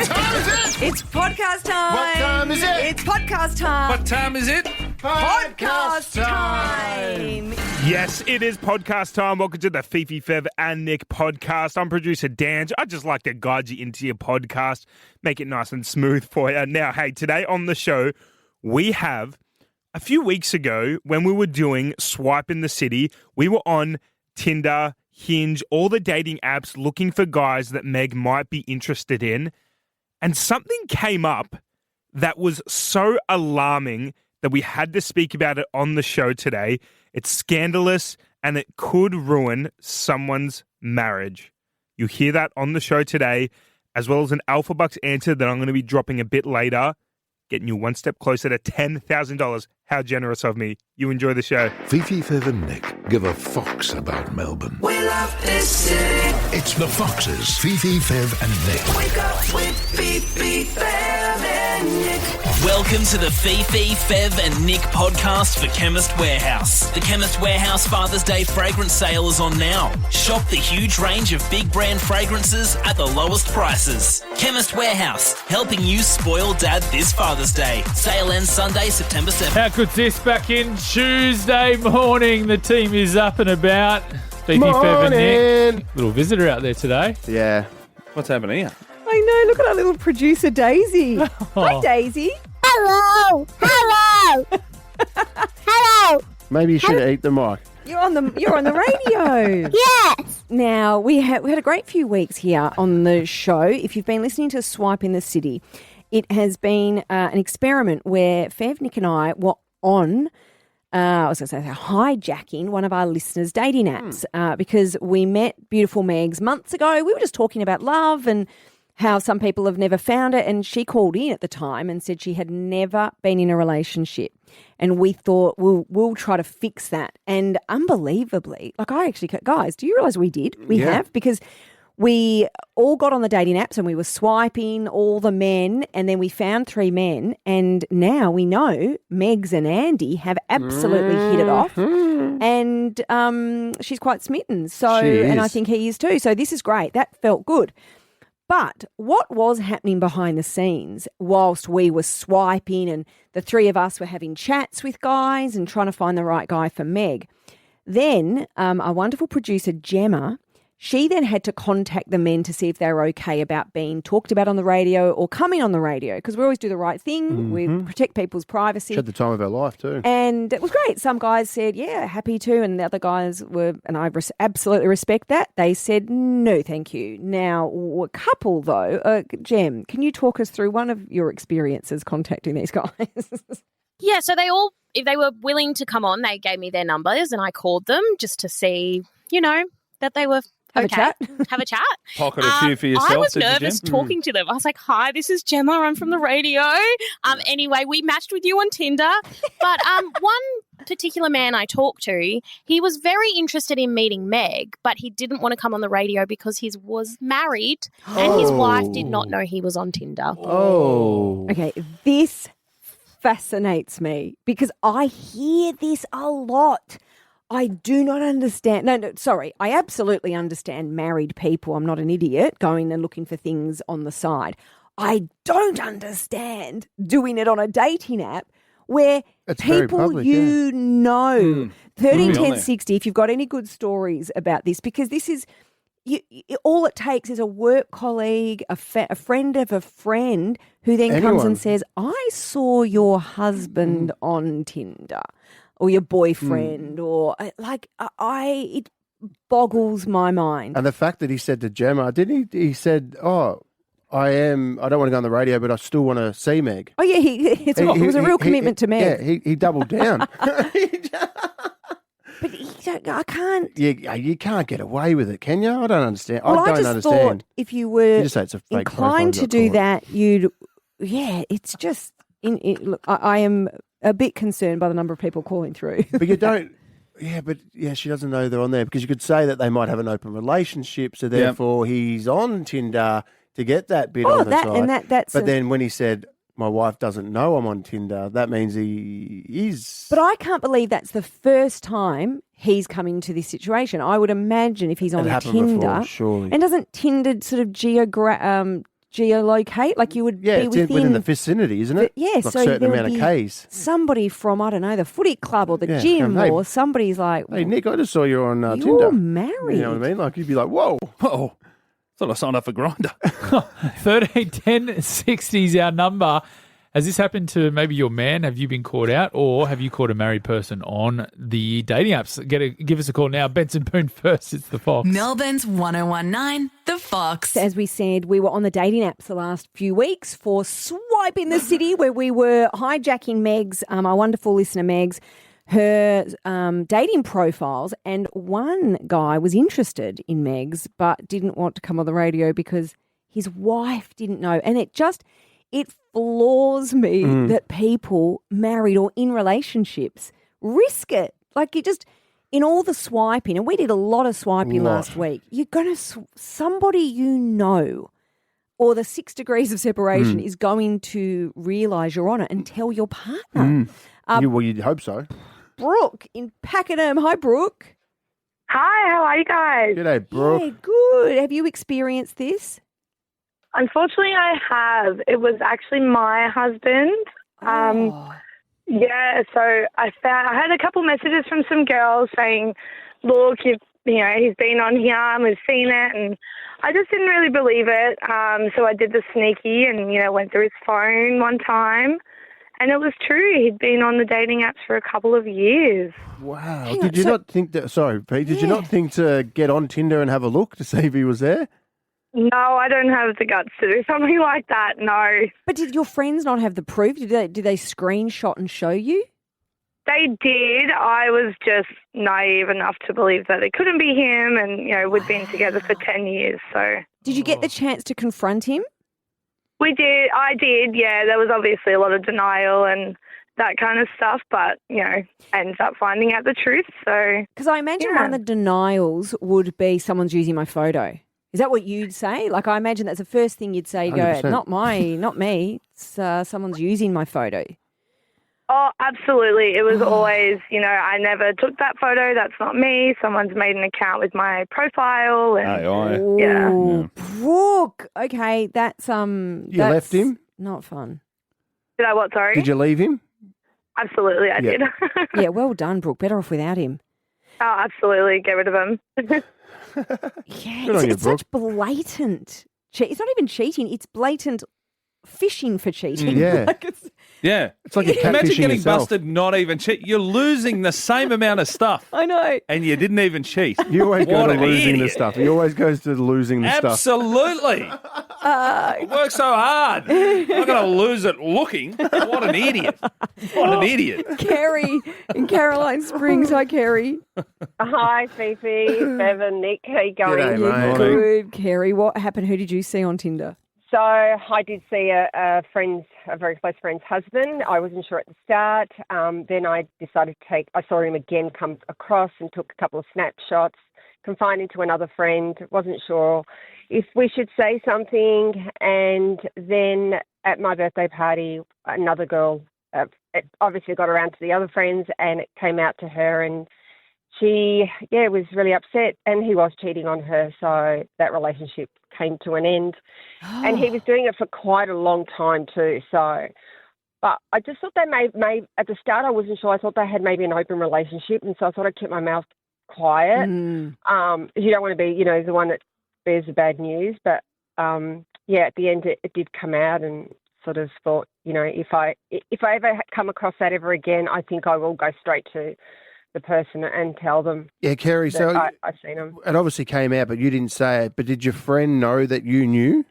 What time is it? It's podcast time. What time is it? It's podcast time. What time is it? Podcast time. Yes, it is podcast time. Welcome to the Fifi, Fev and Nick podcast. I'm producer Dan. I just like to guide you into your podcast, make it nice and smooth for you. Now, hey, today on the show, we have a few weeks ago when we were doing Swipe in the City, we were on Tinder, Hinge, all the dating apps looking for guys that Meg might be interested in. And something came up that was so alarming that we had to speak about it on the show today. It's scandalous and it could ruin someone's marriage. You hear that on the show today, as well as an Alpha Bucks answer that I'm going to be dropping a bit later, getting you one step closer to $10,000. How generous of me. You enjoy the show. Fifi, Fev and Nick give a fox about Melbourne. We love this city. It's the Foxes, Fifi, Fev and Nick. Wake up with Fifi, Fev and Nick. Welcome to the Fifi, Fev and Nick podcast for Chemist Warehouse. The Chemist Warehouse Father's Day fragrance sale is on now. Shop the huge range of big brand fragrances at the lowest prices. Chemist Warehouse, helping you spoil dad this Father's Day. Sale ends Sunday, September 7th. How good's this? Back in Tuesday morning. The team is up and about. Fifi, Fev and Nick. Little visitor out there today. Yeah. What's happening here? I know. Look at our little producer, Daisy. Hi, Daisy. Hello! Hello! Hello! Maybe you should eat the mic. You're on the radio. Yes! Now, we had a great few weeks here on the show. If you've been listening to Swipe in the City, it has been an experiment where Fev, Nick and I were on, hijacking one of our listeners' dating apps because we met beautiful Megs months ago. We were just talking about love and how some people have never found it, and she called in at the time and said she had never been in a relationship. And we thought, we'll try to fix that. And unbelievably, guys, do you realise we did? We have, because we all got on the dating apps and we were swiping all the men, and then we found 3 men, and now we know Megs and Andy have absolutely hit it off, and she's quite smitten. So, and I think he is too. So this is great. That felt good. But what was happening behind the scenes whilst we were swiping and the 3 of us were having chats with guys and trying to find the right guy for Meg? Then our wonderful producer, Gemma, she then had to contact the men to see if they were okay about being talked about on the radio or coming on the radio, because we always do the right thing. We protect people's privacy. She had the time of her life too. And it was great. Some guys said, yeah, happy to. And the other guys were, and I absolutely respect that, they said, no, thank you. Now, a couple though, Gem, can you talk us through one of your experiences contacting these guys? Yeah, so if they were willing to come on, they gave me their numbers and I called them just to see, that they were Have a chat. Have a chat. Pocket a few for yourself. I was nervous talking to them. I was like, hi, this is Gemma. I'm from the radio. Anyway, we matched with you on Tinder. But one particular man I talked to, he was very interested in meeting Meg, but he didn't want to come on the radio because he was married and his wife did not know he was on Tinder. Oh. Okay, this fascinates me because I hear this a lot. I do not understand. No, sorry. I absolutely understand married people. I'm not an idiot going and looking for things on the side. I don't understand doing it on a dating app where it's people public, know. 13 10 60, if you've got any good stories about this, because this is, all it takes is a work colleague, a friend of a friend who then comes and says, I saw your husband on Tinder. Or your boyfriend, or it boggles my mind. And the fact that he said to Gemma, didn't he? He said, I don't want to go on the radio, but I still want to see Meg. Oh, yeah, it was a real commitment to Meg. Yeah, he doubled down. But I can't. Yeah, you can't get away with it, can you? I don't understand. Well, I don't understand. Thought if you were just say it's a fake inclined to do that, it's just, look, I am a bit concerned by the number of people calling through. But you don't, she doesn't know they're on there, because you could say that they might have an open relationship, so therefore he's on Tinder to get that bit on the side. But then when he said, my wife doesn't know I'm on Tinder, that means he is. But I can't believe that's the first time he's come into this situation. I would imagine if he's on Tinder, before, surely. And doesn't Tinder sort of geolocate. Like you would be within the vicinity, isn't it? Yeah, like so a certain there amount would of be Ks. somebody from, I don't know, the footy club or the gym or somebody's like, hey, Nick, I just saw you on you're Tinder. You're married. You know what I mean? Like you'd be like, whoa. Oh, thought I signed up for Grindr. 131060 is our number. Has this happened to maybe your man? Have you been caught out, or have you caught a married person on the dating apps? Give us a call now. Benson Boone first. It's the Fox. Melbourne's 1019, the Fox. As we said, we were on the dating apps the last few weeks for Swipe in the City, where we were hijacking Meg's, our wonderful listener Meg's, her dating profiles, and one guy was interested in Meg's but didn't want to come on the radio because his wife didn't know, and it floors me that people married or in relationships risk it. Like you just, in all the swiping, and we did a lot of swiping last week, you're going to, somebody you know, or the 6 degrees of separation is going to realise you're on it and tell your partner. You'd hope so. Brooke in Pakenham. Hi, Brooke. Hi, how are you guys? G'day, Brooke. Yeah, good. Have you experienced this? Unfortunately, I have. It was actually my husband. Yeah, so I had a couple messages from some girls saying, look, he's been on here and we've seen it, and I just didn't really believe it. So I did the sneaky and, went through his phone one time, and it was true. He'd been on the dating apps for a couple of years. Wow. Did you not think that, sorry, Pete, did you not think to get on Tinder and have a look to see if he was there? No, I don't have the guts to do something like that, no. But did your friends not have the proof? Did they screenshot and show you? They did. I was just naive enough to believe that it couldn't be him, and, we'd been together for 10 years, so. Did you get the chance to confront him? We did. I did, yeah. There was obviously a lot of denial and that kind of stuff, but, ended up finding out the truth, so. Because I imagine one of the denials would be someone's using my photo. Is that what you'd say? Like, I imagine that's the first thing you'd say. You go, 100%. not me. It's someone's using my photo. Oh, absolutely. It was always, I never took that photo. That's not me. Someone's made an account with my profile. And, yeah. Brooke. Okay, that's You left him? Not fun. Did I what? Sorry. Did you leave him? Absolutely, I did. Yeah, well done, Brooke. Better off without him. Oh, absolutely. Get rid of him. Yeah, it's such blatant. It's not even cheating. It's blatant fishing for cheating. Yeah. It's like imagine getting busted, not even cheat. You're losing the same amount of stuff. I know. And you didn't even cheat. You always go to losing the stuff. He always goes to losing the stuff. Absolutely. I work so hard. I'm not going to lose it looking. What an idiot. What an idiot. Carrie in Caroline Springs. Hi, Carrie. Hi, Fifi, Bevan, Nick. How you going? G'day, mate. Good, Carrie. What happened? Who did you see on Tinder? So I did see a very close friend's husband. I wasn't sure at the start. Then I decided I saw him again come across and took a couple of snapshots, confined into another friend. Wasn't sure if we should say something. And then at my birthday party, another girl it obviously got around to the other friends, and it came out to her, and she, was really upset, and he was cheating on her, so that relationship came to an end. And he was doing it for quite a long time too, so. But I just thought they may at the start I wasn't sure. I thought they had maybe an open relationship, and so I thought I'd keep my mouth quiet. You don't want to be, the one that bears the bad news, but at the end it did come out, and sort of thought, if I ever come across that ever again, I think I will go straight to the person and tell them. Yeah, Carrie, so I've seen them. It obviously came out, but you didn't say it. But did your friend know that you knew?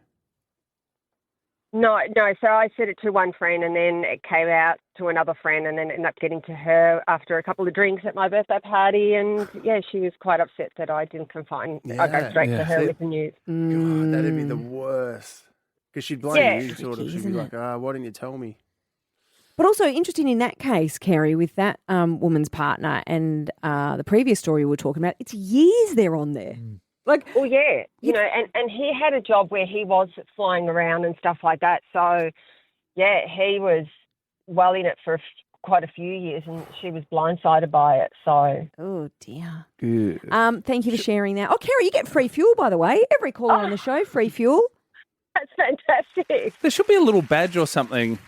No. So I said it to one friend, and then it came out to another friend, and then ended up getting to her after a couple of drinks at my birthday party. And she was quite upset that I didn't confine. I go straight to her with the news. God, that'd be the worst. Because she'd blame you, sort of. She'd be like, why didn't you tell me? But also interesting in that case, Carrie, with that woman's partner and the previous story we were talking about, it's years they're on there. And he had a job where he was flying around and stuff like that. So, he was well in it for quite a few years, and she was blindsided by it. So, oh dear. Good. Thank you for sharing that. Oh, Carrie, you get free fuel, by the way. Every caller on the show, free fuel. That's fantastic. There should be a little badge or something,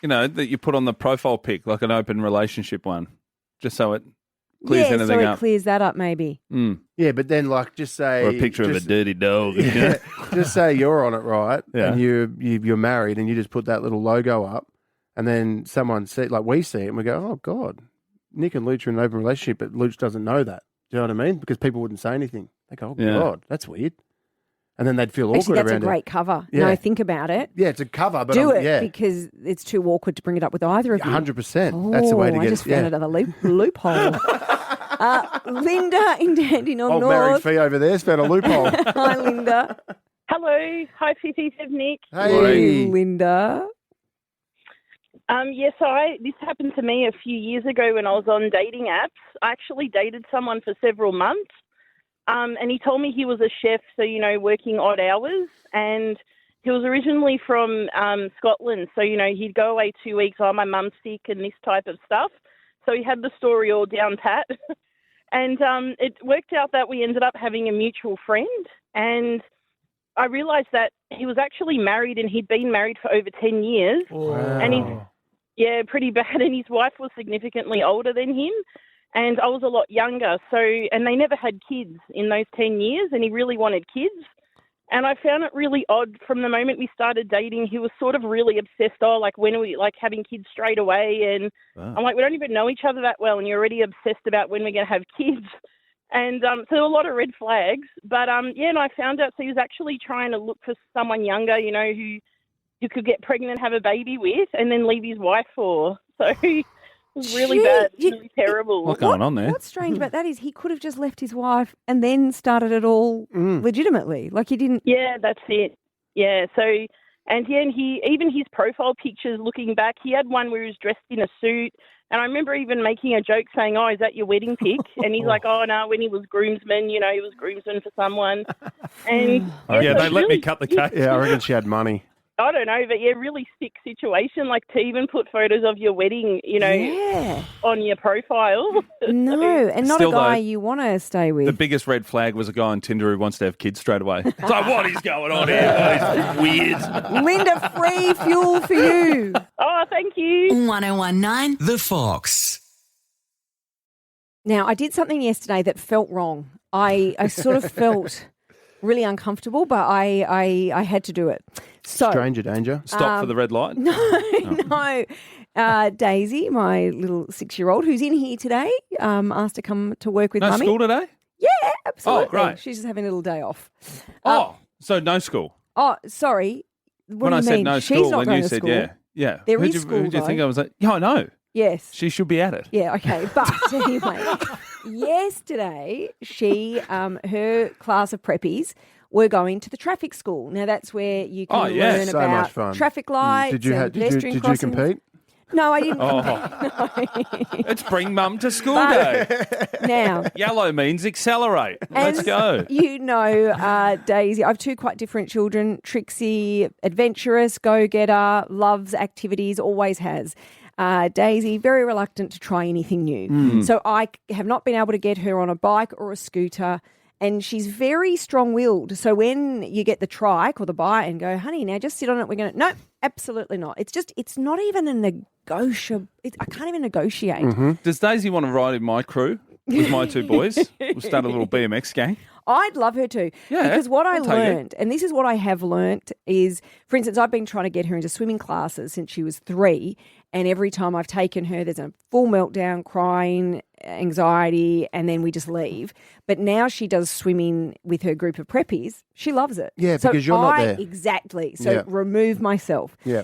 that you put on the profile pic, like an open relationship one, just so it clears anything up. It clears that up maybe. Mm. Yeah, but then just say... Or a picture of a dirty dog. Yeah, just say you're on it, right? Yeah. And you're married and you just put that little logo up and then someone see, like we see it and we go, oh, God, Nick and Luch are in an open relationship, but Luch doesn't know that. Do you know what I mean? Because people wouldn't say anything. They go, oh, God, that's weird. And then they'd feel awkward Actually, that's around a great it. cover. Yeah. No, think about it. Yeah, it's a cover, but do it because it's too awkward to bring it up with either of you. 100%. That's the way to get it. I just found another loophole. Linda in Dandenong Old North. married fee over there's found a loophole. Hi, Linda. Hello. Hi, Fifi, Nick. Hey, Linda. This happened to me a few years ago when I was on dating apps. I actually dated someone for several months. And he told me he was a chef, so, working odd hours. And he was originally from Scotland. So, he'd go away 2 weeks, my mum's sick and this type of stuff. So he had the story all down pat. And it worked out that we ended up having a mutual friend. And I realised that he was actually married and he'd been married for over 10 years. Wow. And pretty bad. And his wife was significantly older than him. And I was a lot younger, and they never had kids in those 10 years, and he really wanted kids. And I found it really odd from the moment we started dating. He was sort of really obsessed, when are we, having kids straight away? And I'm like, we don't even know each other that well, and you're already obsessed about when we're going to have kids. And so there were a lot of red flags. But, and I found out, so he was actually trying to look for someone younger, who could get pregnant and have a baby with and then leave his wife for. So... It was really bad, really terrible. What's going on there? What's strange about that is he could have just left his wife and then started it all legitimately. Like he didn't... Yeah, that's it. Yeah, so... And even his profile pictures, looking back, he had one where he was dressed in a suit. And I remember even making a joke saying, oh, is that your wedding pic? And he's like, oh, no, when he was groomsman, he was groomsman for someone. And they let me cut the cake. Yeah, I reckon she had money. I don't know, but really sick situation, to even put photos of your wedding, on your profile. No, and not Still, a guy though, you want to stay with. The biggest red flag was a guy on Tinder who wants to have kids straight away. It's like, what is going on here? Weird. Linda, free fuel for you. Oh, thank you. 1019 The Fox. Now, I did something yesterday that felt wrong. I sort of felt really uncomfortable, but I had to do it. So, stranger danger. Stop for the red light? No. Daisy, my little 6-year-old, who's in here today, asked to come to work with Mummy. No school today? Yeah, absolutely. Oh, great. She's just having a little day off. So no school? Oh, sorry. What when do you I said mean? no She's school, not when going you to said school. yeah. There is school, Who do you think though. I was like, yeah, I know. Yes. She should be at it. Yeah, okay. But anyway, yesterday, her class of preppies were going to the traffic school. Now, that's where you can learn so much about fun. traffic lights Did you pedestrian did you crossings. compete? No, I didn't. It's bring mum to school day. Now, yellow means accelerate. Let's go. You know, Daisy, I have two quite different children. Trixie, adventurous, go-getter, loves activities, always has. Daisy, very reluctant to try anything new. So I have not been able to get her on a bike or a scooter. And she's very strong-willed. So when you get the trike or the bike and go, honey, now just sit on it, we're going to... No, absolutely not. It's not even a negotiable... I can't even negotiate. Mm-hmm. Does Daisy want to ride in my crew with my two boys? We'll start a little BMX gang. I'd love her to. Yeah, because what I I'll take learned, and this is what I have learned, is, for instance, I've been trying to get her into swimming classes since she was 3, and every time I've taken her, there's a full meltdown, crying, anxiety, and then we just leave. But now she does swimming with her group of preppies. She loves it. Yeah, because you're not there. Exactly. So remove myself. Yeah.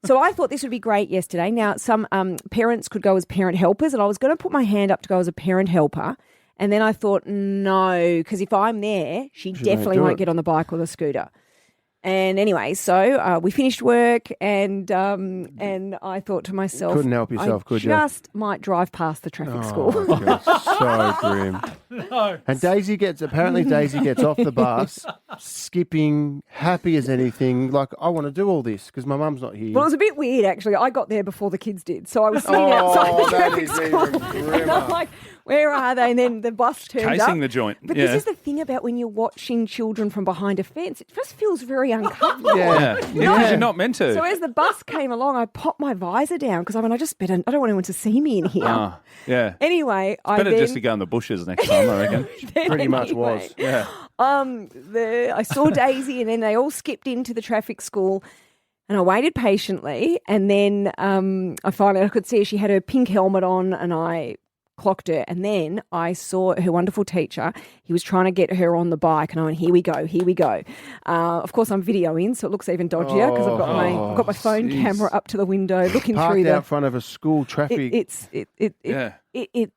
So I thought this would be great yesterday. Now, some parents could go as parent helpers, and I was going to put my hand up to go as a parent helper. And then I thought, no, because if I'm there, she definitely won't get on the bike or the scooter. And anyway, so we finished work, and I thought to myself, couldn't help yourself, could you? Just might drive past the traffic school. God, so grim. No. And Daisy gets off the bus, skipping, happy as anything. Like, I want to do all this because my mum's not here. Well, it was a bit weird actually. I got there before the kids did, so I was sitting outside the traffic school. And I'm like, where are they? And then the bus turned up. Casing the joint. But this is the thing about when you're watching children from behind a fence. It just feels very very uncomfortable. Yeah, because you're not meant to. So as the bus came along, I popped my visor down because I don't want anyone to see me in here. Yeah. Anyway, better just to go in the bushes next time, I reckon. Pretty much was. Yeah. I saw Daisy, and then they all skipped into the traffic school. And I waited patiently, and then I finally could see she had her pink helmet on, and I clocked her. And then I saw her wonderful teacher. He was trying to get her on the bike, and I went, here we go. Of course, I'm videoing, so it looks even dodgier because I've got my phone camera up to the window looking through out front of a school traffic.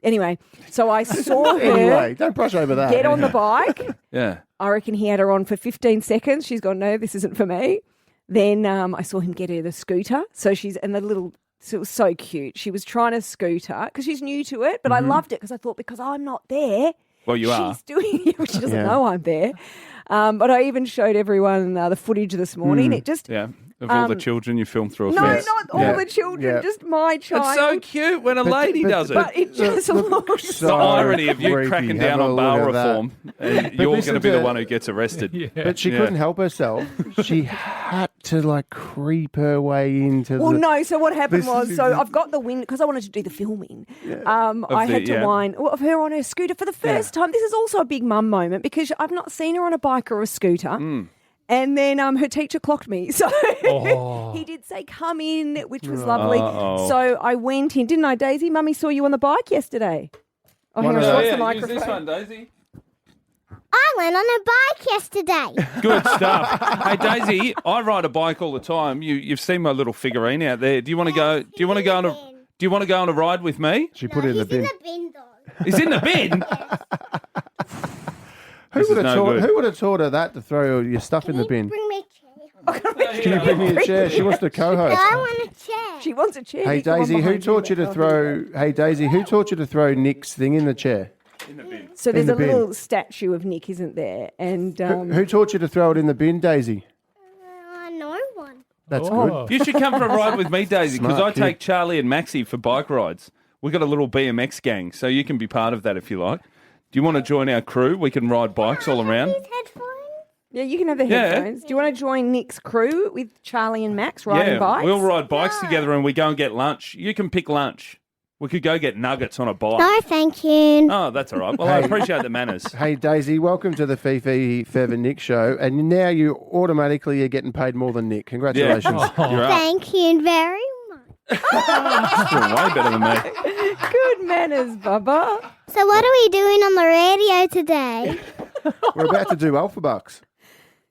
Anyway, so I saw her. Anyway, don't brush over that. Get on the bike. Yeah. I reckon he had her on for 15 seconds. She's gone, no, this isn't for me. Then I saw him get her the scooter. So it was so cute. She was trying to scooter because she's new to it, but I loved it because I thought because I'm not there. Well, you are. She's doing it, but she doesn't know I'm there. But I even showed everyone the footage this morning. It just of all the children you filmed through a fence. No, not all the children, just my child. It's so cute when a lady does it. But it just looks It's the irony of you cracking down on bail reform, and you're going to be the one who gets arrested. But she couldn't help herself. She had to creep her way into so what happened was, I've got the wind, because I wanted to do the filming. I had to wind of her on her scooter for the first time. This is also a big mum moment because I've not seen her on a bike or a scooter. And then her teacher clocked me. So he did say, come in, which was lovely. So I went in, didn't I, Daisy? Mummy saw you on the bike yesterday. Oh, hang on, the microphone. Use this one, Daisy. I went on a bike yesterday. Good stuff. Hey, Daisy, I ride a bike all the time. You've seen my little figurine out there. Do you want to go? Do you want to go on a ride with me? She put it in the bin. He's in the bin, though. He's in the bin? Who would have taught her that, to throw your stuff in the bin? Bring me a chair. Can you bring me a chair? She wants to co-host. I want a chair. She wants a chair. Hey Daisy, who taught you to throw Nick's thing in the chair? In the bin. So there's a little statue of Nick, isn't there? And who taught you to throw it in the bin, Daisy? No one. That's good. You should come for a ride with me, Daisy, because I take Charlie and Maxie for bike rides. We've got a little BMX gang, so you can be part of that if you like. Do you want to join our crew? We can ride bikes all around. These headphones? Yeah, you can have the headphones. Do you want to join Nick's crew with Charlie and Max riding bikes? We'll ride bikes together and we go and get lunch. You can pick lunch. We could go get nuggets on a bike. No, thank you. Oh, that's all right. Well, I appreciate the manners. Hey, Daisy, welcome to the Fifi, Fev and Nick show. And now you automatically are getting paid more than Nick. Congratulations. Yeah. You're up. Thank you very much. Doing way better than me. Good manners, Bubba. So what are we doing on the radio today? We're about to do Alpha Bucks.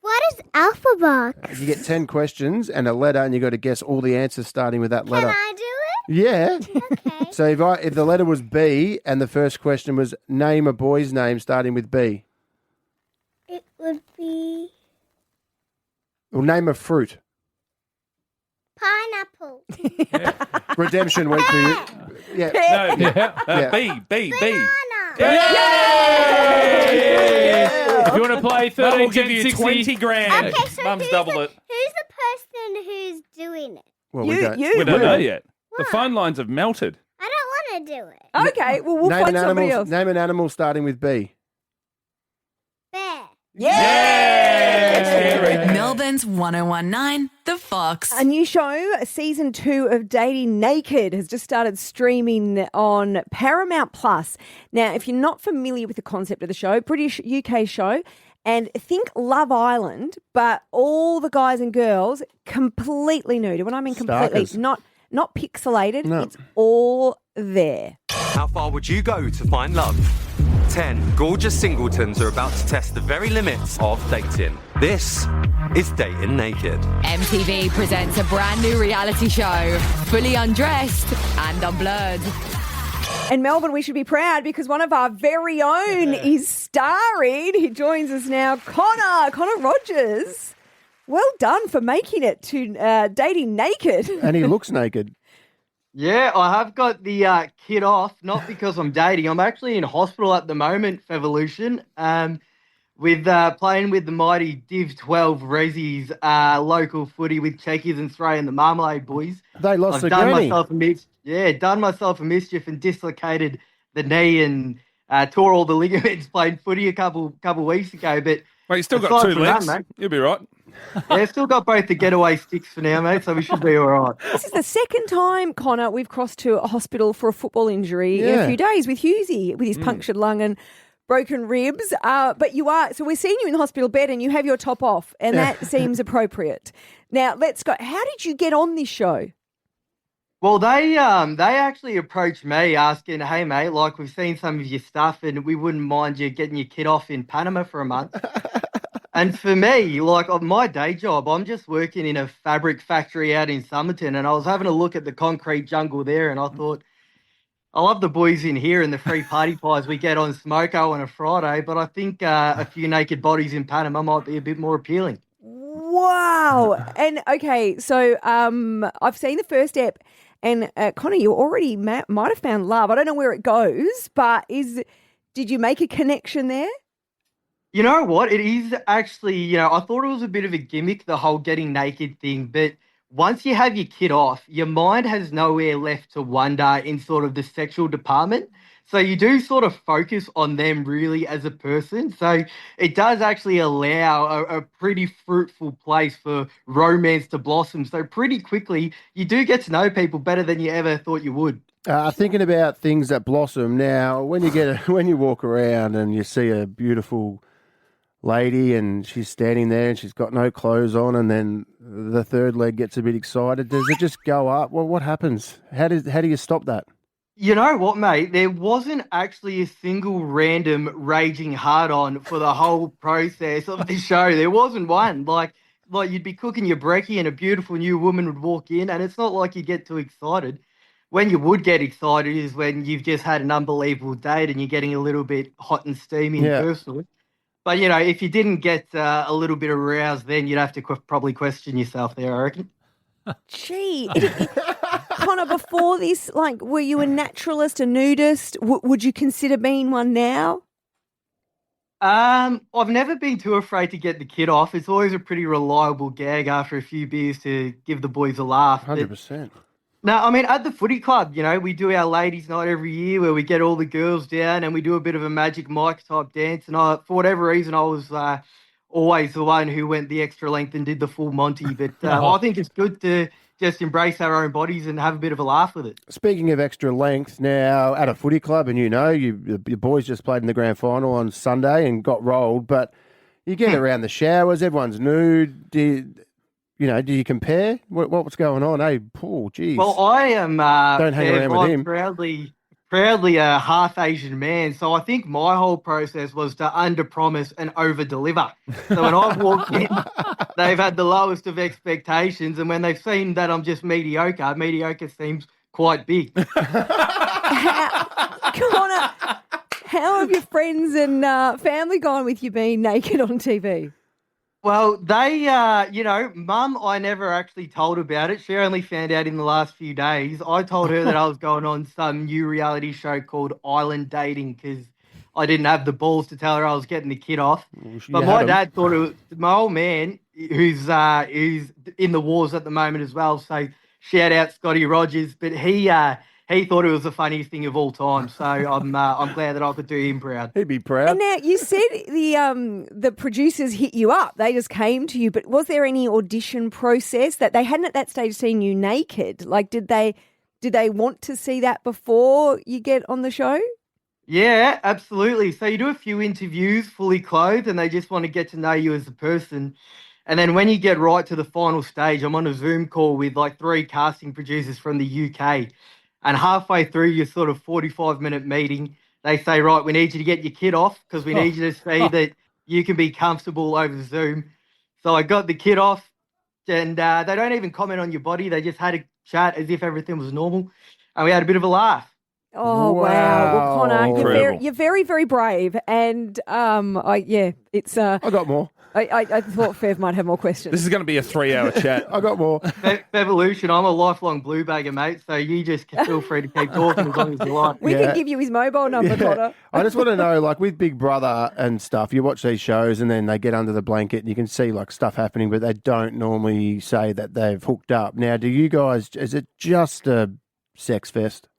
What is Alpha Bucks? You get 10 questions and a letter, and you got to guess all the answers starting with that letter. Can I do it? Yeah. Okay. So if the letter was B and the first question was name a boy's name starting with B. It would be Or name a fruit. pineapple. Redemption week for you. Yeah. No, B. Banana. If you want to play 13, We'll give you 60, 20 grand. Okay, so Mum's doubled it. Who's the person who's doing it? Well, You. We don't know yet. The phone lines have melted. I don't want to do it. Okay, well, we'll find somebody else. Name an animal starting with B. Bear. Melbourne's 1019, The Fox. A new show, season 2 of Dating Naked, has just started streaming on Paramount Plus. Now, if you're not familiar with the concept of the show, British UK show, and think Love Island, but all the guys and girls completely nude. When I mean completely, Starkers. not pixelated, No. it's all there. How far would you go to find love? 10 gorgeous singletons are about to test the very limits of dating. This is Dating Naked. MTV presents a brand new reality show, fully undressed and unblurred. And Melbourne, we should be proud because one of our very own is starring. He joins us now, Connor Rogers. Well done for making it to Dating Naked. And he looks naked. Yeah, I have got the kit off, not because I'm dating. I'm actually in hospital at the moment, Fevolution, with playing with the mighty Div 12 Rezzies local footy with Checkies and Stray and the Marmalade boys. They lost I've the done granny. myself a mischief and dislocated the knee and tore all the ligaments playing footy a couple weeks ago. But Well, you still got aside 2 from legs. that, mate, You'll be right. Yeah, still got both the getaway sticks for now, mate, so we should be all right. This is the second time, Connor, we've crossed to a hospital for a football injury in a few days with Hughesy, with his punctured lung and broken ribs. But you are, so we're seeing you in the hospital bed and you have your top off, and that seems appropriate. Now, let's go. How did you get on this show? Well, they actually approached me asking, hey, mate, like, we've seen some of your stuff and we wouldn't mind you getting your kid off in Panama for a month. And for me, like, on my day job, I'm just working in a fabric factory out in Somerton, and I was having a look at the concrete jungle there, and I thought, I love the boys in here and the free party pies we get on Smoko on a Friday, but I think a few naked bodies in Panama might be a bit more appealing. Wow. And, okay, so I've seen the first step. And Connor, you already might have found love. I don't know where it goes, but did you make a connection there? You know what? It is actually, I thought it was a bit of a gimmick, the whole getting naked thing. But once you have your kid off, your mind has nowhere left to wander in sort of the sexual department. So you do sort of focus on them really as a person. So it does actually allow a pretty fruitful place for romance to blossom. So pretty quickly, you do get to know people better than you ever thought you would. Thinking about things that blossom now, when you walk around and you see a beautiful lady and she's standing there and she's got no clothes on, and then the third leg gets a bit excited, does it just go up? Well, what happens? How do you stop that? You know what, mate? There wasn't actually a single random raging hard-on for the whole process of the show. There wasn't one. Like you'd be cooking your brekkie and a beautiful new woman would walk in, and it's not like you get too excited. When you would get excited is when you've just had an unbelievable date and you're getting a little bit hot and steamy and personal. But, if you didn't get a little bit aroused, then you'd have to probably question yourself there, I reckon. Gee, Connor, before this, were you a naturalist, a nudist? Would you consider being one now? I've never been too afraid to get the kid off. It's always a pretty reliable gag after a few beers to give the boys a laugh. 100%. No, I mean, at the footy club, we do our ladies' night every year where we get all the girls down and we do a bit of a Magic Mike type dance. And for whatever reason, I was always the one who went the extra length and did the full Monty. But I think it's good to just embrace our own bodies and have a bit of a laugh with it. Speaking of extra length, now at a footy club, and your boys just played in the grand final on Sunday and got rolled, but you get around the showers, everyone's nude. Do you compare? What's going on? Hey, Paul, geez. Well, I am don't hang around with him. Proudly a half Asian man, so I think my whole process was to under-promise and over-deliver. So when I've walked in, they've had the lowest of expectations, and when they've seen that I'm just mediocre seems quite big. Connor, how have your friends and family gone with you being naked on TV? Well, they, Mum, I never actually told about it. She only found out in the last few days. I told her that I was going on some new reality show called Island Dating because I didn't have the balls to tell her I was getting the kid off. But my dad thought it was my old man, who's in the wars at the moment as well. So shout out Scotty Rogers, but he thought it was the funniest thing of all time. So I'm glad that I could do him proud. He'd be proud. And now you said the producers hit you up. They just came to you. But was there any audition process that they hadn't at that stage seen you naked? Like, did they want to see that before you get on the show? Yeah, absolutely. So you do a few interviews fully clothed and they just want to get to know you as a person. And then when you get right to the final stage, I'm on a Zoom call with like 3 casting producers from the UK. And halfway through your sort of 45-minute meeting, they say, right, we need you to get your kid off because we need you to see that you can be comfortable over Zoom. So I got the kid off and they don't even comment on your body. They just had a chat as if everything was normal. And we had a bit of a laugh. Oh, wow. Well, Connor, you're very, very brave. And, it's... I got more. I thought Fev might have more questions. This is going to be a 3-hour chat. I got more. Evolution, I'm a lifelong blue bagger, mate, so you just feel free to keep talking as long as you like. We can give you his mobile number, Connor. I just want to know, like with Big Brother and stuff, you watch these shows and then they get under the blanket and you can see like stuff happening, but they don't normally say that they've hooked up. Now, do you guys, is it just a sex fest?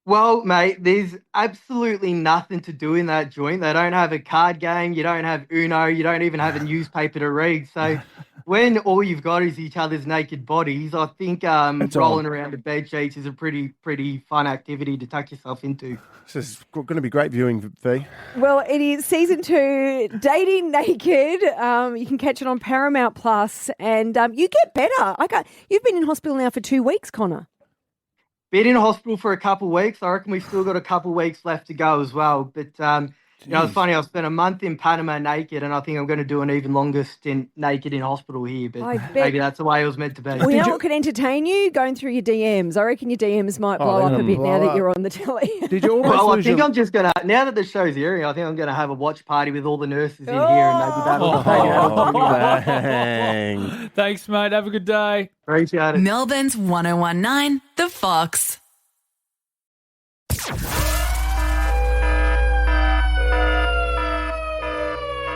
Well, mate, there's absolutely nothing to do in that joint. They don't have a card game. You don't have Uno. You don't even have a newspaper to read. So when all you've got is each other's naked bodies, I think rolling around the bed sheets is a pretty fun activity to tuck yourself into. This is going to be great viewing, Fee. Well, it is season 2, Dating Naked. You can catch it on Paramount Plus, and you get better. You've been in hospital now for 2 weeks, Connor. Been in hospital for a couple of weeks. I reckon we've still got a couple of weeks left to go as well. But, it's funny. I've spent a month in Panama naked, and I think I'm going to do an even longer stint naked in hospital here. But maybe that's the way it was meant to be. Well, you know what could entertain you? Going through your DMs. I reckon your DMs might blow up a bit now that you're on the telly. Did you almost I think I'm just going to, now that the show's airing, I think I'm going to have a watch party with all the nurses in here, and maybe that'll Thanks, mate. Have a good day. Appreciate it. Melbourne's 1019, The Fox.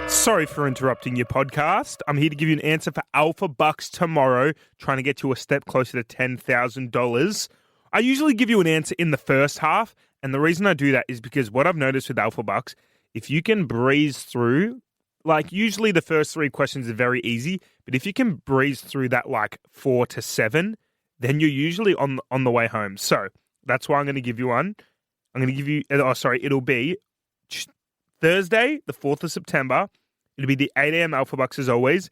Sorry for interrupting your podcast. I'm here to give you an answer for Alpha Bucks tomorrow, trying to get you a step closer to $10,000. I usually give you an answer in the first half, and the reason I do that is because what I've noticed with Alpha Bucks, if you can breeze through, like usually the first 3 questions are very easy, but if you can breeze through that like 4 to 7, then you're usually on the way home. So that's why I'm going to give you one. I'm going to give you, it'll be Thursday, the 4th of September. It'll be the 8 a.m. Alpha Bucks as always.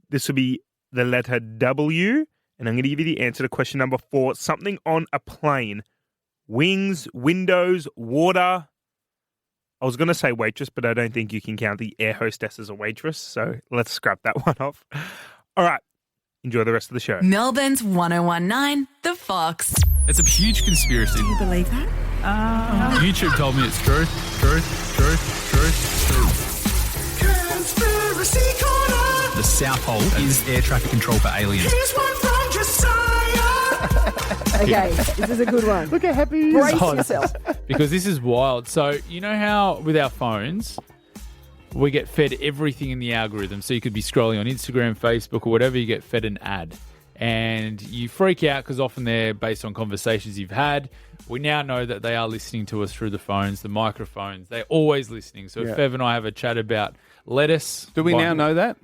This will be the letter W, and I'm going to give you the answer to question number 4. Something on a plane. Wings, windows, water. I was going to say waitress, but I don't think you can count the air hostess as a waitress, so let's scrap that one off. All right. Enjoy the rest of the show. Melbourne's 1019, The Fox. It's a huge conspiracy. Do you believe that? YouTube told me it's true. True. Conspiracy Corner. The South Pole is air traffic control for aliens. Here's one from Josiah. Okay, this is a good one. Look how happy he Brace is. yourself. Because this is wild. So, you know how with our phones, we get fed everything in the algorithm. So you could be scrolling on Instagram, Facebook, or whatever, you get fed an ad. And you freak out because often they're based on conversations you've had. We now know that they are listening to us through the phones, the microphones. They're always listening. So if Fev and I have a chat about lettuce... Do we now know that?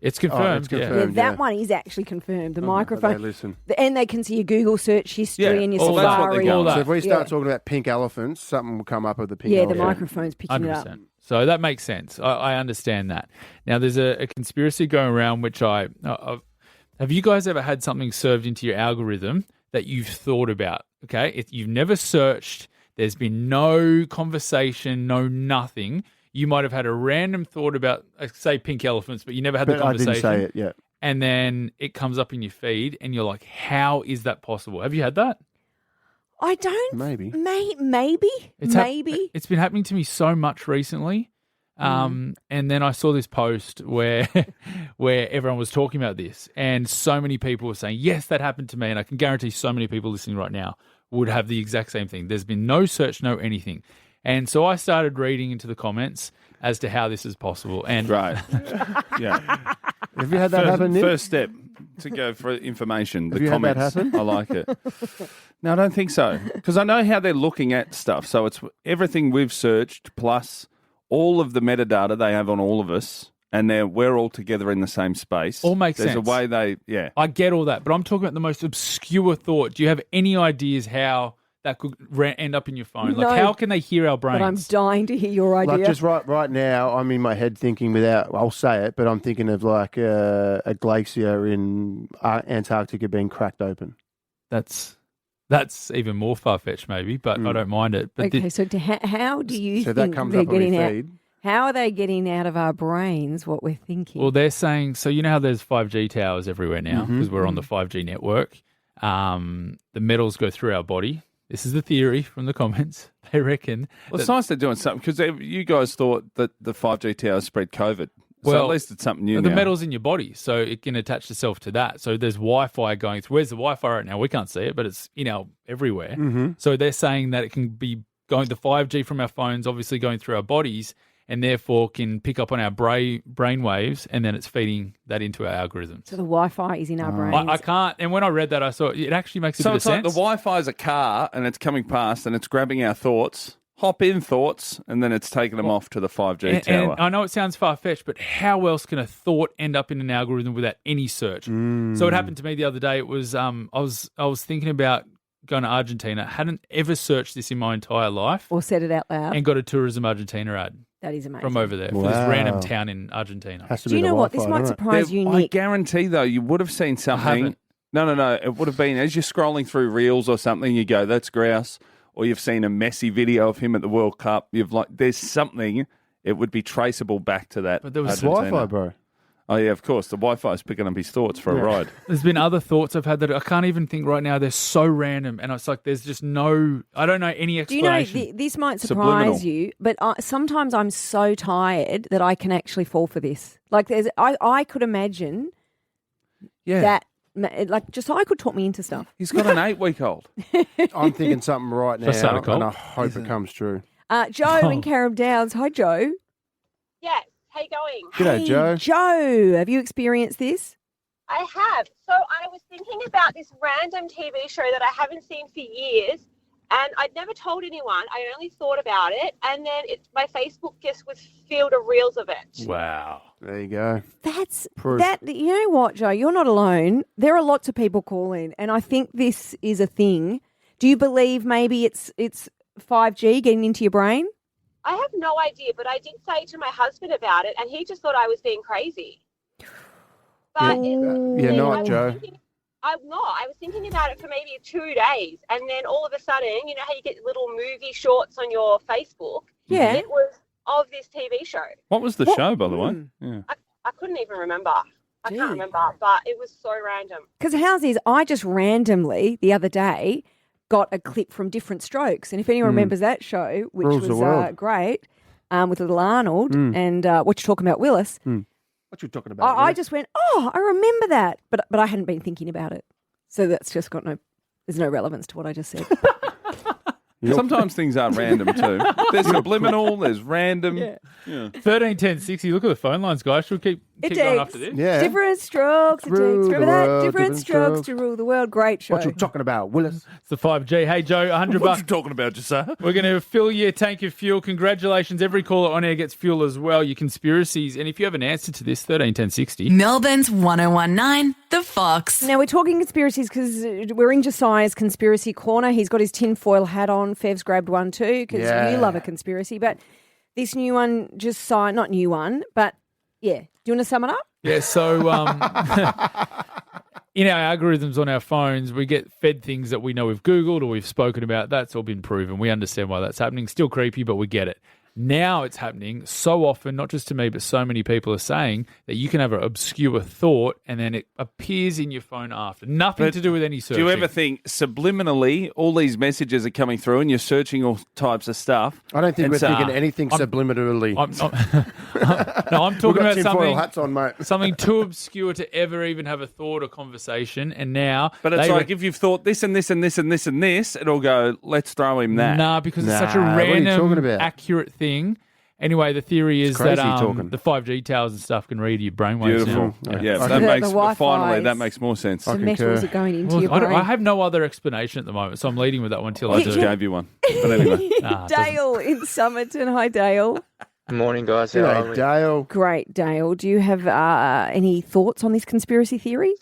It's confirmed. It's confirmed, that one is actually confirmed. The microphone. They listen. And they can see your Google search history and your that's what Safari. they're going. So if we start talking about pink elephants, something will come up with the pink the elephant. microphone's picking 100%. it up. So that makes sense. I understand that. Now, there's a conspiracy going around which have you guys ever had something served into your algorithm that you've thought about? Okay, if you've never searched, there's been no conversation, no nothing. You might have had a random thought about, say, pink elephants, but you never had the conversation. I didn't say it yet. And then it comes up in your feed, and you're like, "How is that possible?" Have you had that? I don't. Maybe. Maybe. It's been happening to me so much recently. And then I saw this post where everyone was talking about this, and so many people were saying, yes, that happened to me. And I can guarantee so many people listening right now would have the exact same thing. There's been no search, no anything. And so I started reading into the comments as to how this is possible. And Right. Yeah. Have you had that happen, Nick? First step to go for information. Have the you had that comments. happen? I like it. No, I don't think so. Because I know how they're looking at stuff. So it's everything we've searched plus all of the metadata they have on all of us, and we're all together in the same space. All makes There's sense. a way I get all that, but I'm talking about the most obscure thought. Do you have any ideas how that could end up in your phone? No, Like, how can they hear our brains? But I'm dying to hear your idea. Like just right now, I'm in my head thinking I'll say it, but I'm thinking of like a glacier in Antarctica being cracked open. That's even more far-fetched maybe, but I don't mind it. But okay, so how do you so think that comes they're up on getting your out? feed? How are they getting out of our brains what we're thinking? Well, they're saying, so you know how there's 5G towers everywhere now because we're on the 5G network. The metals go through our body. This is the theory from the comments. They reckon. Well, it's nice they're doing something because you guys thought that the 5G towers spread COVID. So Well, at least it's something new the now. metal's in your body, so it can attach itself to that. So there's Wi-Fi going through. Where's the Wi-Fi right now? We can't see it, but it's everywhere. So they're saying that it can be going the 5G from our phones, obviously going through our bodies, and therefore can pick up on our brain waves, and then it's feeding that into our algorithms. So the Wi-Fi is in our brains. I can't. And when I read that, I thought it actually makes a bit of sense. So it's like the Wi-Fi is a car, and it's coming past, and it's grabbing our thoughts. Hop in thoughts, and then it's taking them off to the 5G tower. And I know it sounds far-fetched, but how else can a thought end up in an algorithm without any search? So it happened to me the other day. It was I was thinking about going to Argentina. Hadn't ever searched this in my entire life. Or said it out loud. And got a Tourism Argentina ad. That is amazing. From over there for this random town in Argentina. Do you know what? This might surprise you, Nick. I guarantee, though, you would have seen something. No. It would have been, as you're scrolling through Reels or something, you go, that's grouse. Or you've seen a messy video of him at the World Cup. There's something, it would be traceable back to that. But there was Wi-Fi, bro. Oh, yeah, of course. The Wi-Fi is picking up his thoughts for a ride. There's been other thoughts I've had that I can't even think right now. They're so random. And it's like there's just I don't know any explanation. Do you know, this might surprise you, but sometimes I'm so tired that I can actually fall for this. Like I could imagine that. Like, Josiah could talk me into stuff. He's got an 8-week-old. I'm thinking something right now, and I hope it comes true. Joe in Carrum Downs. Hi, Joe. Yes. How you going? G'day, Joe. Joe, have you experienced this? I have. So I was thinking about this random TV show that I haven't seen for years, and I'd never told anyone. I only thought about it, and then my Facebook just was filled of reels of it. Wow. There you go. That's proof. You know what, Joe? You're not alone. There are lots of people calling, and I think this is a thing. Do you believe maybe it's 5G getting into your brain? I have no idea, but I did say to my husband about it, and he just thought I was being crazy. But Joe. I'm not. I was thinking about it for maybe 2 days, and then all of a sudden, you know how you get little movie shorts on your Facebook? Yeah. It was of this TV show. What was the show, by the way? Yeah. I couldn't even remember. I can't remember, but it was so random. Because how's this? I just randomly, the other day, got a clip from Different Strokes. And if anyone remembers that show, which was great, with little Arnold and what you're talking about, Willis. What you talking about? I just went, I remember that. But I hadn't been thinking about it. So that's just there's no relevance to what I just said. Sometimes things are random too. There's subliminal, there's random. Yeah. 13 10 60. Look at the phone lines, guys. Should we keep going after this? Yeah. Different strokes. Remember that? Different strokes to rule the world. Great show. What you talking about, Willis? It's the 5G. Hey, Joe, $100. What you talking about, Josiah? We're going to fill your tank of fuel. Congratulations. Every caller on air gets fuel as well. Your conspiracies. And if you have an answer to this, 13 10 60. Melbourne's 1019, The Fox. Now, we're talking conspiracies because we're in Josiah's conspiracy corner. He's got his tinfoil hat on. Fev's grabbed one too because you love a conspiracy. But this new one, Josiah, not new one, but yeah. Do you want to sum it up? Yeah, so in our algorithms on our phones, we get fed things that we know we've Googled or we've spoken about. That's all been proven. We understand why that's happening. Still creepy, but we get it. Now it's happening so often, not just to me, but so many people are saying that you can have an obscure thought and then it appears in your phone after. Nothing to do with any searching. Do you ever think subliminally all these messages are coming through and you're searching all types of stuff? I don't think we're thinking anything subliminally. I'm talking about hats on, mate. something too obscure to ever even have a thought or conversation. And now... But it's like if you've thought this and this and this and this and this, it'll go, let's throw him that. Nah, because it's such a random, accurate thing. Anyway, the theory is that the 5G towers and stuff can read your brainwaves. Beautiful. Now. Yeah, that makes more sense. The metals are going into your brain. I have no other explanation at the moment, so I'm leading with that one till I do. I just gave you one. But anyway. Dale in Somerton. Hi, Dale. Good morning, guys. How are we? Dale. Great, Dale. Do you have any thoughts on this conspiracy theory?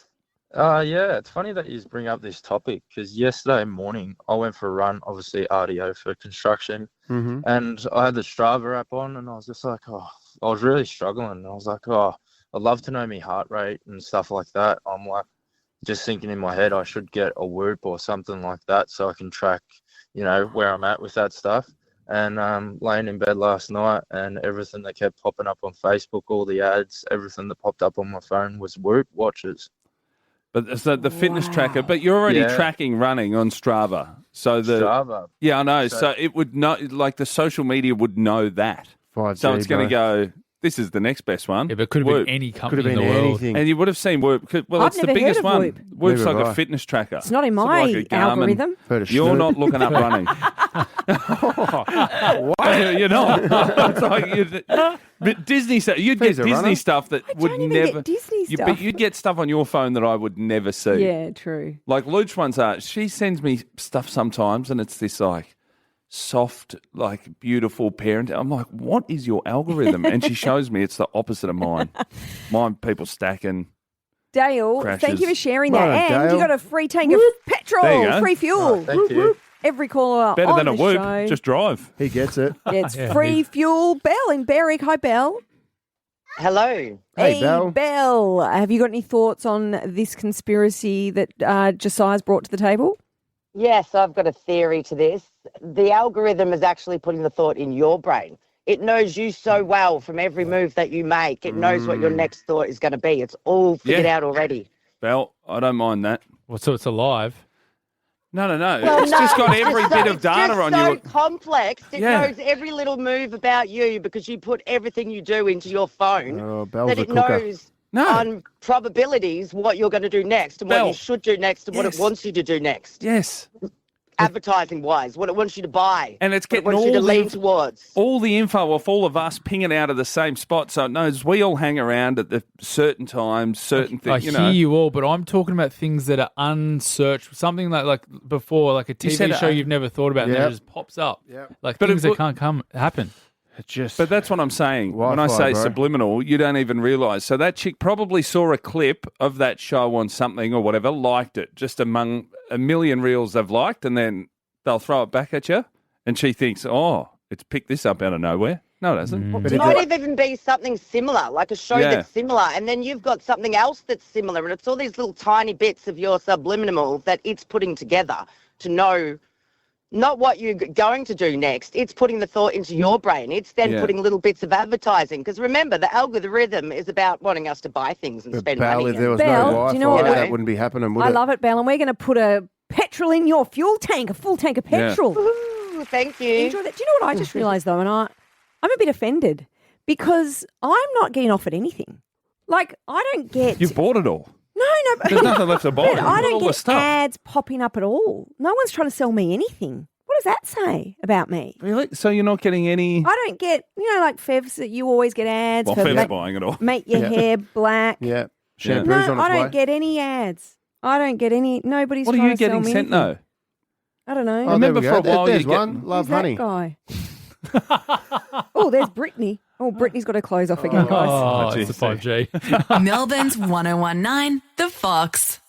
Yeah, it's funny that you bring up this topic because yesterday morning I went for a run, obviously RDO for construction, and I had the Strava app on and I was just like, I was really struggling. I was like, I'd love to know my heart rate and stuff like that. I'm like, just thinking in my head I should get a Whoop or something like that so I can track, where I'm at with that stuff. And laying in bed last night and everything that kept popping up on Facebook, all the ads, everything that popped up on my phone was Whoop watches. But the fitness tracker, but you're already tracking running on Strava. So Strava. Yeah, I know. So it would know, like the social media would know that. 5G, so it's going to go, this is the next best one. Yeah, but it could have been any company in the world. Anything. And you would have seen Whoop. Well, I've it's the never biggest heard of one. Whoop. Whoop's Neither like have a I. fitness tracker. It's not in Sort of my like a Garmin. algorithm. You're not looking up running. You're not. It's like but Disney stuff. You'd get He's a Disney runner. stuff that would don't even never. get Disney But stuff. you'd get stuff on your phone that I would never see. Yeah, true. Like Luch ones are. She sends me stuff sometimes, and it's this like soft, like beautiful parent. I'm like, what is your algorithm? And she shows me it's the opposite of mine. Mine, people stacking. Dale, Crashes. thank you for sharing that. Well done, And Dale. you got a free tank of There you petrol, go. free fuel. Thank you. Every caller Better on than a the Whoop. show. Just drive. He gets it. It's Yeah. free fuel. Belle in Berwick. Hi, Belle. Hello. Hey, Belle. Belle. Have you got any thoughts on this conspiracy that Josiah's brought to the table? Yes, I've got a theory to this. The algorithm is actually putting the thought in your brain. It knows you so well from every move that you make. It knows what your next thought is going to be. It's all figured out already. Belle, I don't mind that. Well, so it's alive. No. Well, It's no, just got it's every just bit so- of data it's on just you. so complex. It Yeah. knows every little move about you because you put everything you do into your phone. Oh, Belle's that a it cooker. knows No. on probabilities what you're going to do next and what Belle. you should do next and what Yes. it wants you to do next. Yes. Advertising wise, what it wants you to buy. And it's what it getting wants you to all lean the, towards. all the info off all of us pinging out of the same spot. So it knows we all hang around at the certain times, certain I things, hear you all, but I'm talking about things that are unsearched. Something like before, like a said TV show it. you've never thought about, and then Yep. it just pops up. Yep. Like But things it- that can't happen. It just. But that's what I'm saying. When I Wi-Fi, say bro. subliminal, you don't even realise. So that chick probably saw a clip of that show on something or whatever, liked it, just among a million reels they've liked, and then they'll throw it back at you, and she thinks, oh, it's picked this up out of nowhere. No, it hasn't. It might even be something similar, like a show Yeah. that's similar, and then you've got something else that's similar, and it's all these little tiny bits of your subliminal that it's putting together to know not what you're going to do next. It's putting the thought into your brain. It's then Yeah. putting little bits of advertising. Because remember, the algorithm is about wanting us to buy things and But spend Belle, money. if there was Belle, no do Wi-Fi, you know what that we- wouldn't be happening, would I it? love it, Belle. And we're going to put a petrol in your fuel tank, a full tank of Yeah. petrol. Ooh, thank you. Enjoy that. Do you know what I just realised though? And I'm a bit offended because I'm not getting offered anything. Like I don't get. You bought it all. No. There's nothing left to buy. But You've I got don't all the get stuff. ads popping up at all. No one's trying to sell me anything. What does that say about me? Really? So you're not getting any... I don't get, like Fevs that you always get ads Well, for Fev's buying it all. make your Yeah. hair black. Yeah. Yeah. Shampoo's No, on its I don't way. get any ads. I don't get any. Nobody's What are trying you to sell getting me sent, anything. though? I don't know. Oh, Remember there we for go. a while There's you get- one. Love Who's honey. that guy? Oh, there's Brittany. Oh, Brittany's got her clothes off again, guys. Oh, geez, it's the 5G. Melbourne's 1019, The Fox.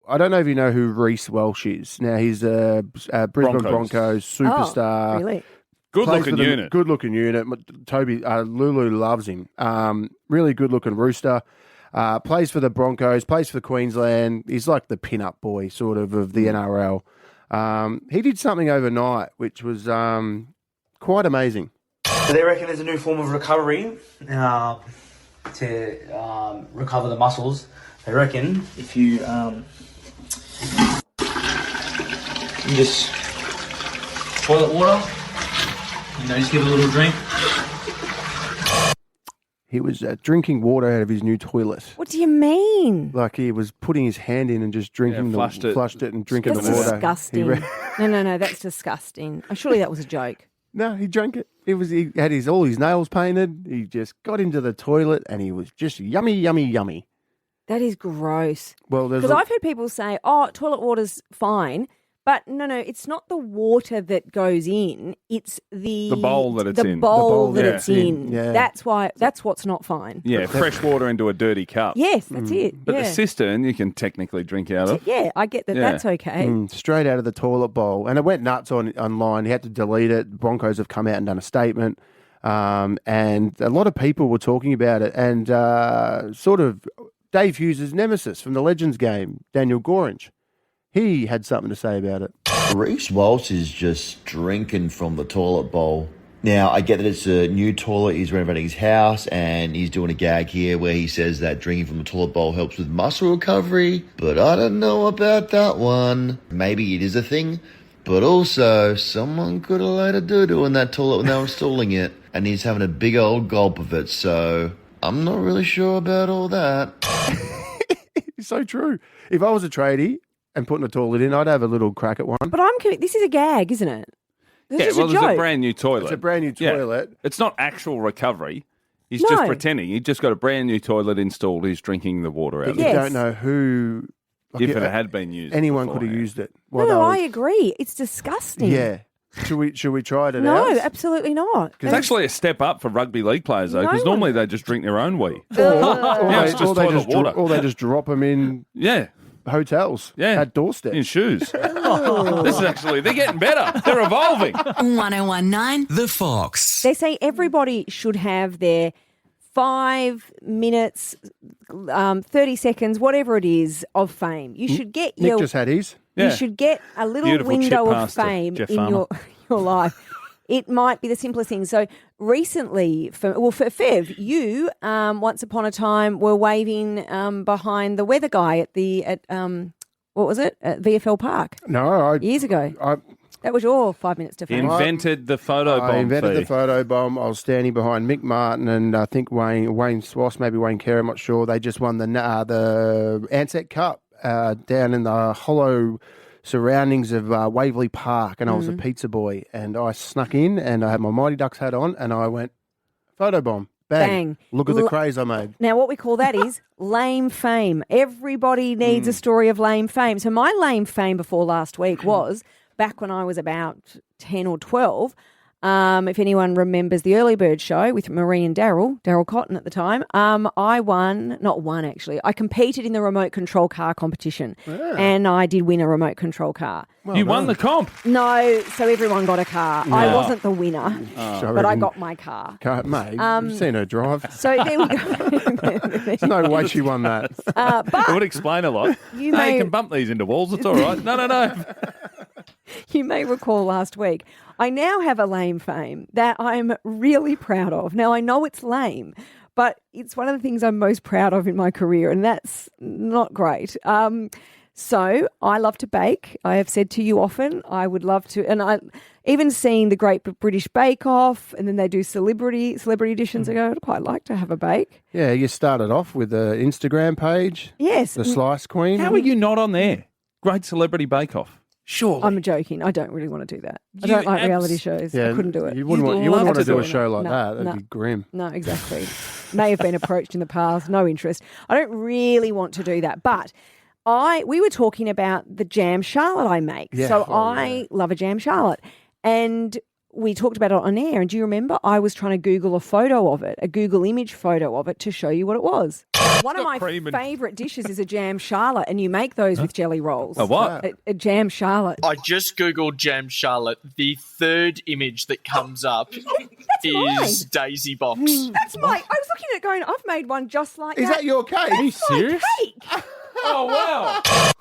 I don't know if you know who Reece Walsh is. Now, he's a Brisbane Broncos. Broncos superstar. Oh, really? Plays Good-looking for them- unit. Good-looking unit. Toby, Lulu loves him. Really good-looking rooster. Plays for the Broncos, plays for Queensland. He's like the pin-up boy, sort of the NRL. He did something overnight, which was quite amazing. So they reckon there's a new form of recovery to recover the muscles. They reckon if you just toilet water, just give it a little drink. He was drinking water out of his new toilet. What do you mean? Like he was putting his hand in and just drinking flushed it. and drinking That's the water. disgusting. No, that's disgusting. Surely that was a joke. No, he drank it. He had all his nails painted. He just got into the toilet and he was just yummy, yummy, yummy. That is gross. Well, there's Because I've heard people say, "Oh, toilet water's fine," but no, it's not the water that goes in. It's the bowl that it's in. The bowl that yeah. it's in. Yeah. That's what's not fine. Yeah, fresh water into a dirty cup. Yes, that's it. But yeah. the cistern you can technically drink out of. Yeah, I get that. Yeah. That's okay. straight out of the toilet bowl. And it went nuts online. He had to delete it. Broncos have come out and done a statement. And a lot of people were talking about it. And sort of Dave Hughes' nemesis from the Legends game, Daniel Gorringe, he had something to say about it. Reece Walsh is just drinking from the toilet bowl. Now, I get that it's a new toilet, he's renovating his house, and he's doing a gag here where he says that drinking from the toilet bowl helps with muscle recovery, but I don't know about that one. Maybe it is a thing, but also someone could have laid a doo-doo in that toilet when they were installing it. and he's having a big old gulp of it, so I'm not really sure about all that. It's so true. If I was a tradie and putting a toilet in, I'd have a little crack at one. But this is a gag, isn't it? There's a brand new toilet. It's a brand new toilet. Yeah. It's not actual recovery. He's just pretending. He just got a brand new toilet installed. He's drinking the water out of it. You don't know who... If it had been used. Anyone could have used it. No, I agree. It's disgusting. Yeah. Should we try it out? No, absolutely not. It's actually a step up for rugby league players, though, because normally they just drink their own wee. Or they just drop them in hotels at doorsteps. In shoes. This is actually, they're getting better. They're evolving. 1019 The Fox. They say everybody should have their 5 minutes, 30 seconds, whatever it is, of fame. You should get Nick just had his. You should get a little Beautiful window chip of pasta, fame Jeff in Farmer. your life. It might be the simplest thing. So recently, for Fev, you once upon a time were waving behind the weather guy at what was it, at VFL Park? No, years ago. That was your 5 minutes to fame. Invented the photo bomb. I invented the photo bomb. I was standing behind Mick Martin and I think Wayne Swass, maybe Wayne Kerr, I'm not sure. They just won the Ansett Cup down in the hollow surroundings of Waverley Park, and I was a pizza boy, and I snuck in and I had my Mighty Ducks hat on and I went, photo bomb. Bang. Look at the craze I made. Now, what we call that is lame fame. Everybody needs a story of lame fame. So my lame fame before last week was back when I was about 10 or 12. If anyone remembers the Early Bird show with Marie and Daryl Cotton at the time, I competed in the remote control car competition and I did win a remote control car. Well, you won the comp? No, so everyone got a car. No. I wasn't the winner, but I got my car. Mate, you've seen her drive. So there we go. There's no way she won that. But it would explain a lot. You can bump these into walls. It's all right. No. You may recall last week, I now have a lame fame that I'm really proud of. Now, I know it's lame, but it's one of the things I'm most proud of in my career, and that's not great. So I love to bake. I have said to you often, I would love to, and I even seen the Great British Bake Off, and then they do celebrity editions. I go, I'd quite like to have a bake. Yeah, you started off with the Instagram page. Yes. The Slice Queen. How are you not on there? Great Celebrity Bake Off. Sure. I'm joking. I don't really want to do that. I don't like reality shows. I couldn't do it. You wouldn't want to do a show like that. That'd be grim. No, exactly. May have been approached in the past. No interest. I don't really want to do that. But we were talking about the jam charlotte I make. Yeah. I love a jam charlotte. And we talked about it on air. And do you remember I was trying to Google a photo of it, a Google image photo of it to show you what it was? One of my favourite dishes is a jam charlotte, and you make those with jelly rolls. A what? A jam charlotte. I just Googled jam charlotte. The third image that comes up is Daisy Box. That's my... I was looking at it going, I've made one just like that. Is that your cake? Are you serious? Cake. Oh, wow.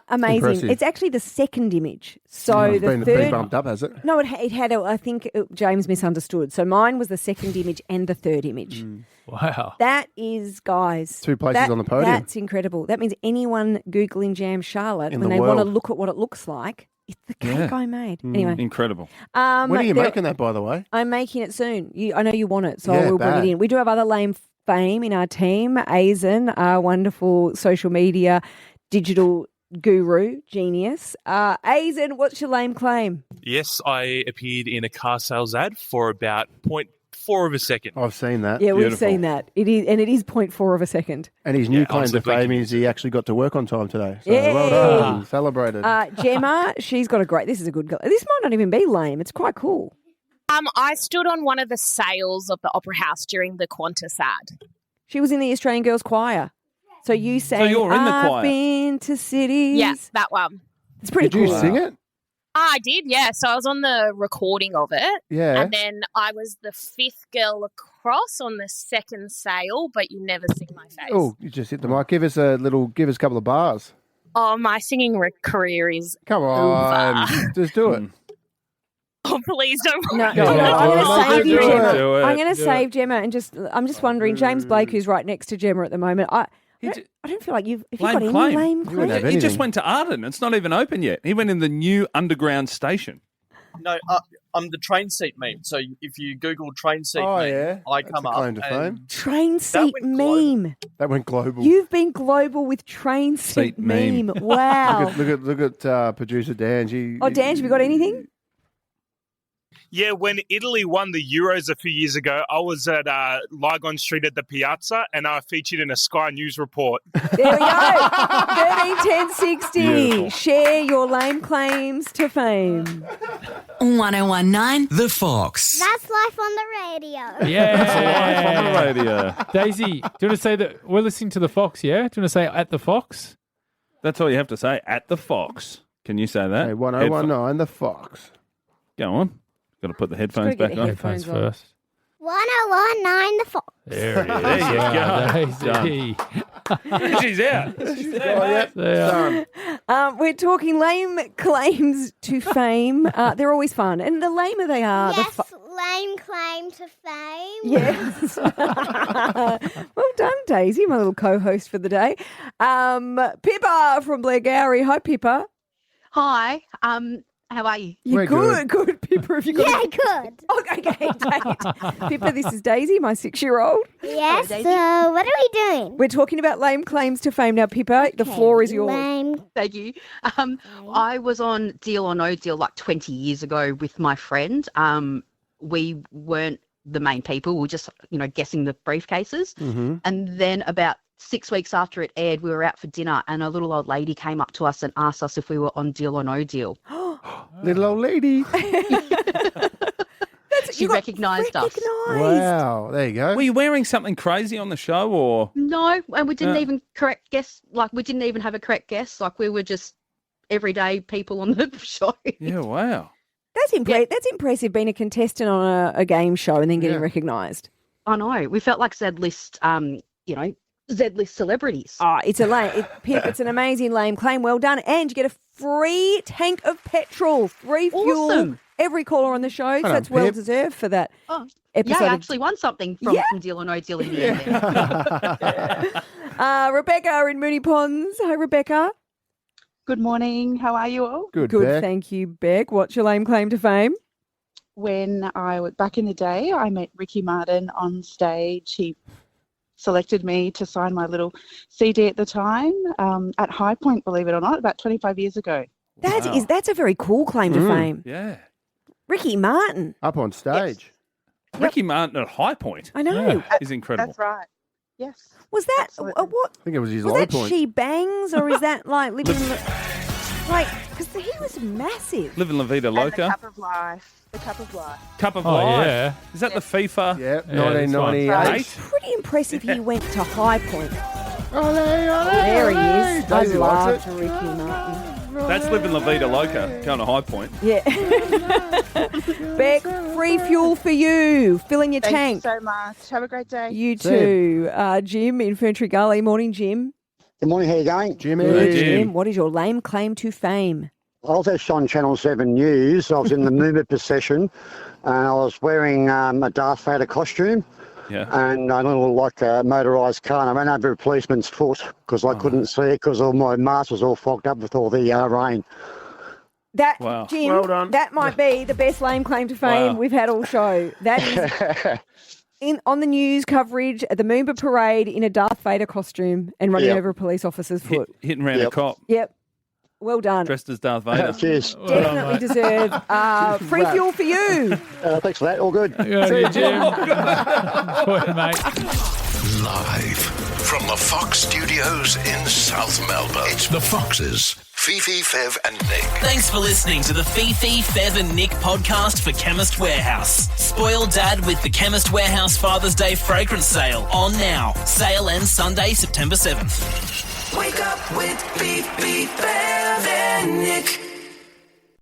Amazing. Impressive. It's actually the second image. So it's the been third bumped up, has it? No, it had. I think James misunderstood. So mine was the second image and the third image. Wow. That is, guys. 2 places on the podium. That's incredible. That means anyone Googling jam charlotte, In when the they want to world. look at what it looks like, it's the cake I made. Anyway. Incredible. When are you making that, by the way? I'm making it soon. I know you want it, so Yeah, we'll bring bad. it in. We do have other lame fame in our team. Aizen, our wonderful social media digital guru, genius. Aizen, what's your lame claim? Yes, I appeared in a car sales ad for about 0.4 of a second. I've seen that. Yeah, Beautiful. we've seen that. It is 0.4 of a second. And his new claim honestly, to fame is he actually got to work on time today. So Yay! well done. Celebrated. Gemma, she's got this is a good girl. This might not even be lame. It's quite cool. I stood on one of the sales of the Opera House during the Qantas ad. She was in the Australian Girls Choir. So you sang, you're in the choir. I've been to cities. Yes, that one. It's pretty Did cool. you sing it? I did, yeah. So I was on the recording of it. Yeah. And then I was the fifth girl across on the second sale, but you never see my face. Oh, you just hit the mic. Give us a couple of bars. Oh, my singing career is Come on. over. Just do it. Oh, please don't. No, Go on, I'm going to save you, do it. Gemma. Do it. I'm going to Do save Gemma, and I'm just wondering, James Blake, who's right next to Gemma at the moment. I don't feel like you've got any lame You wouldn't have claim. He just anything. went to Arden. It's not even open yet. He went in the new underground station. No, I'm the train seat meme. So if you Google train seat Oh, meme, yeah. I That's come a up. claim to fame. and Train seat meme. That went global. You've been global with train seat meme. Wow. Look at producer Dan. Dan, have you got anything? Yeah, when Italy won the Euros a few years ago, I was at Lygon Street at the Piazza and I featured in a Sky News report. There we go. 13 10 60. Beautiful. Share your lame claims to fame. 1019 The Fox. That's life on the radio. Yeah. On the radio. Daisy, do you want to say that we're listening to the Fox, yeah? Do you want to say at the Fox? That's all you have to say, at the Fox. Can you say that? Hey, 1019 The Fox. Go on. Got to put the headphones back on. Headphones first. 1019 The Fox. There it is. There you go. Daisy. She's out. We're talking lame claims to fame. They're always fun. And the lamer they are. Yes, lame claim to fame. Yes. Well done, Daisy, my little co-host for the day. Pippa from Blairgowrie. Hi, Pippa. Hi. How are you? You're good, Pippa. Have you got good. Okay, Pippa, this is Daisy, my 6-year-old. Yes, so what are we doing? We're talking about lame claims to fame now, Pippa. The floor is yours. Lame. Thank you. I was on Deal or No Deal like 20 years ago with my friend. We weren't the main people. We were just, guessing the briefcases. Mm-hmm. And then about 6 weeks after it aired, we were out for dinner and a little old lady came up to us and asked us if we were on Deal or No Deal. Little old lady. She recognised us. Wow, there you go. Were you wearing something crazy on the show or? No, and we didn't even correct guess. Like, we didn't even have a correct guess. Like, we were just everyday people on the show. Yeah, wow. That's impressive being a contestant on a game show and then getting recognised. I know. We felt like Z-list, Z-list celebrities. Oh, it's Pip, it's an amazing lame claim. Well done. And you get a free tank of petrol, free fuel. Awesome. Every caller on the show. So that's well deserved for that. Oh, episode. I actually won something from Deal or No Deal in the end. Rebecca in Moonee Ponds. Hi, Rebecca. Good morning. How are you all? Good, thank you, Beck. What's your lame claim to fame? When I was back in the day, I met Ricky Martin on stage. He selected me to sign my little CD at the time at High Point, believe it or not, about 25 years ago. That's a very cool claim to fame. Yeah. Ricky Martin. Up on stage. Yes. Ricky Martin at High Point. I know. He's incredible. That's right. Yes. Was that what? I think it was his Was low that point. She Bangs or is that like living because he was massive. Living La Vida Loca. And the Cup of Life. The Cup of Life. Cup of Oh, Life. yeah. Is that the FIFA? Yeah, Yeah, that's 1998. It's pretty impressive he went to High Point. Ole, ole, There he is. I Daisy likes loved Ricky Martin. That's Living La Vida Loca, going to High Point. Yeah. Beck, free fuel for you. Fill in your Thank tank. you so much. Have a great day. You too. Jim in Ferntree Gully. Morning, Jim. Good morning, how you going? Jimmy. Good, Jim. What is your lame claim to fame? I was actually on Channel 7 News. I was in the movement procession and I was wearing a Darth Vader costume. Yeah. And a little motorised car, and I ran over a policeman's foot because I couldn't see it because all my mask was all fogged up with all the rain. That, Wow. Jim, Well done. that might be the best lame claim to fame Wow. we've had all show. That is on the news coverage at the Moomba Parade in a Darth Vader costume and running Yep. over a police officer's foot. Hitting around a cop, Yep. Well done. dressed as Darth Vader. Cheers. Definitely deserved. Free fuel for you. Thanks for that. All good. See you, Jim. Boy, mate. Live from the Fox Studios in South Melbourne. It's the Foxes, Fifi, Fev and Nick. Thanks for listening to the Fifi, Fev and Nick podcast for Chemist Warehouse. Spoil Dad with the Chemist Warehouse Father's Day fragrance sale on now. Sale ends Sunday, September 7th. Wake up with Fifi, Fev and Nick.